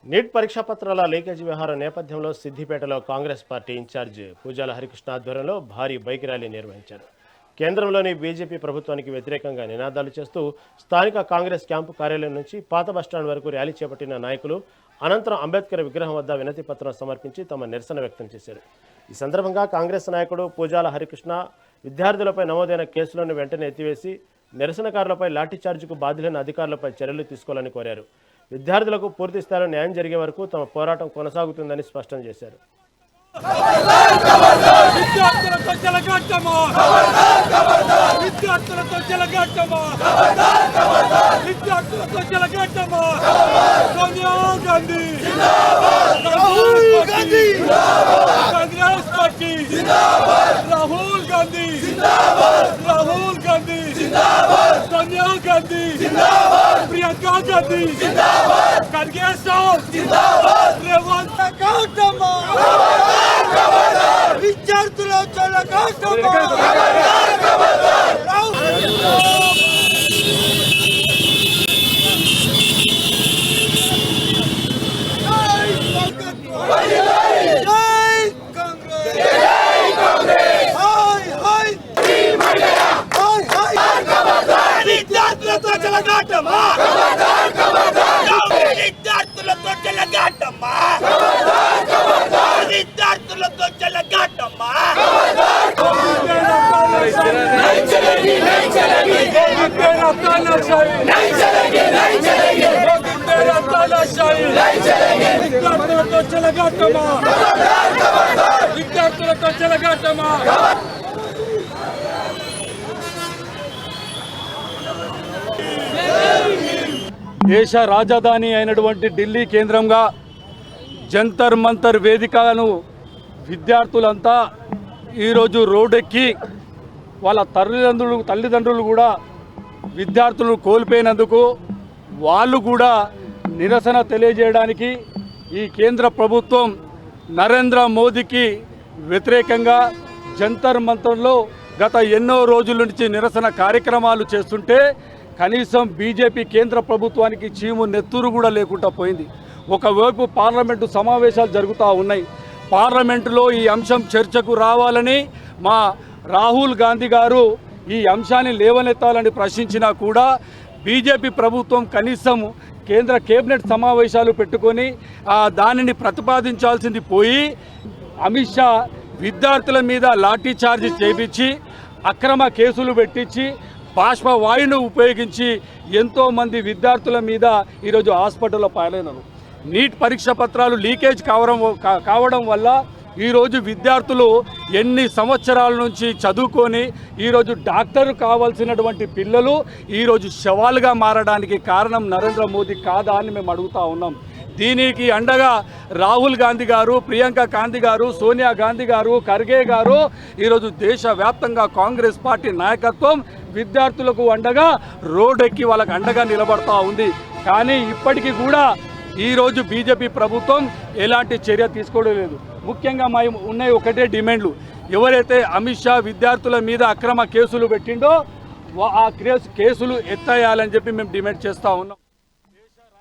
Neat పరీక్షా పత్రాల leakage వ్యవహారం నేపథ్యంలో సిద్దిపేటలో కాంగ్రెస్ పార్టీ ఇన్ఛార్జ్ పూజాల హరికృష్ణ ఆధ్వర్యంలో భారీ బైక్ ర్యాలీ నిర్వహించారు. కేంద్రంలోని బీజేపీ ప్రభుత్వానికి వ్యతిరేకంగా నినాదాలు చేస్తూ స్థానిక కాంగ్రెస్ క్యాంపు కార్యాలయం నుంచి పాత బస్టాండ్ వరకు ర్యాలీ చేపట్టిన నాయకులు అనంతరం అంబేద్కర్ విగ్రహం వద్ద వినతి పత్రం సమర్పించి తమ నిరసన వ్యక్తం చేశారు. ఈ సందర్భంగా కాంగ్రెస్ నాయకుడు పూజాల హరికృష్ణ విద్యార్థులపై నమోదైన కేసులను వెంటనే ఎత్తివేసి నిరసనకారులపై లాఠీచార్జికు బాధ్యులైన అధికారులపై చర్యలు తీసుకోవాలని కోరారు. విద్యార్థులకు పూర్తి స్థాయిలో న్యాయం జరిగే వరకు తమ పోరాటం కొనసాగుతుందని స్పష్టం చేశారు. రాహుల్ గాంధీ सोनिया गांधी प्रियंका गांधी खड़गे साहब रेवंत गौतम विद्यार्थुల దేశ రాజధాని అయినటువంటి ఢిల్లీ కేంద్రంగా జంతర్ మంతర్ వేదికలను విద్యార్థులంతా ఈరోజు రోడ్డెక్కి వాళ్ళ తల్లిదండ్రులు కూడా విద్యార్థులను కోల్పోయినందుకు వాళ్ళు కూడా నిరసన తెలియజేయడానికి ఈ కేంద్ర ప్రభుత్వం నరేంద్ర మోదీకి వ్యతిరేకంగా జంతర్ మంతర్లో గత ఎన్నో రోజుల నుంచి నిరసన కార్యక్రమాలు చేస్తుంటే కనీసం బీజేపీ కేంద్ర ప్రభుత్వానికి చీము నెత్తురు కూడా లేకుండా పోయింది. ఒకవైపు పార్లమెంటు సమావేశాలు జరుగుతూ ఉన్నాయి. పార్లమెంటులో ఈ అంశం చర్చకు రావాలని మా రాహుల్ గాంధీ గారు ఈ అంశాన్ని లేవనెత్తాలని ప్రశ్నించినా కూడా బీజేపీ ప్రభుత్వం కనీసం కేంద్ర కేబినెట్ సమావేశాలు పెట్టుకొని దానిని ప్రతిపాదించాల్సింది పోయి అమిత్ షా విద్యార్థుల మీద లాఠీ చార్జ్ చేపించి అక్రమ కేసులు పెట్టించి బాష్పవాయువును ఉపయోగించి ఎంతోమంది విద్యార్థుల మీద ఈరోజు హాస్పిటల్లో పాలైనారు. నీట్ పరీక్ష పత్రాలు లీకేజ్ కావడం వల్ల ఈరోజు విద్యార్థులు ఎన్ని సంవత్సరాల నుంచి చదువుకొని ఈరోజు డాక్టర్ కావాల్సినటువంటి పిల్లలు ఈరోజు శవాలుగా మారడానికి కారణం నరేంద్ర మోదీ కాదా అని మేము అడుగుతూ ఉన్నాం. దీనికి అండగా రాహుల్ గాంధీ గారు, ప్రియాంక గాంధీ గారు, సోనియా గాంధీ గారు, ఖర్గే గారు ఈరోజు దేశవ్యాప్తంగా కాంగ్రెస్ పార్టీ నాయకత్వం విద్యార్థులకు అండగా రోడ్డెక్కి వాళ్ళకు అండగా నిలబడతా ఉంది. కానీ ఇప్పటికీ కూడా ఈరోజు బీజేపీ ప్రభుత్వం ఎలాంటి చర్య తీసుకోవడం లేదు. ముఖ్యంగా మా ఉన్నాయి ఒకటే డిమాండ్లు. ఎవరైతే అమిత్ షా విద్యార్థుల మీద అక్రమ కేసులు పెట్టిండో ఆ కేసులు ఎత్తేయాలని చెప్పి మేము డిమాండ్ చేస్తూ ఉన్నాం.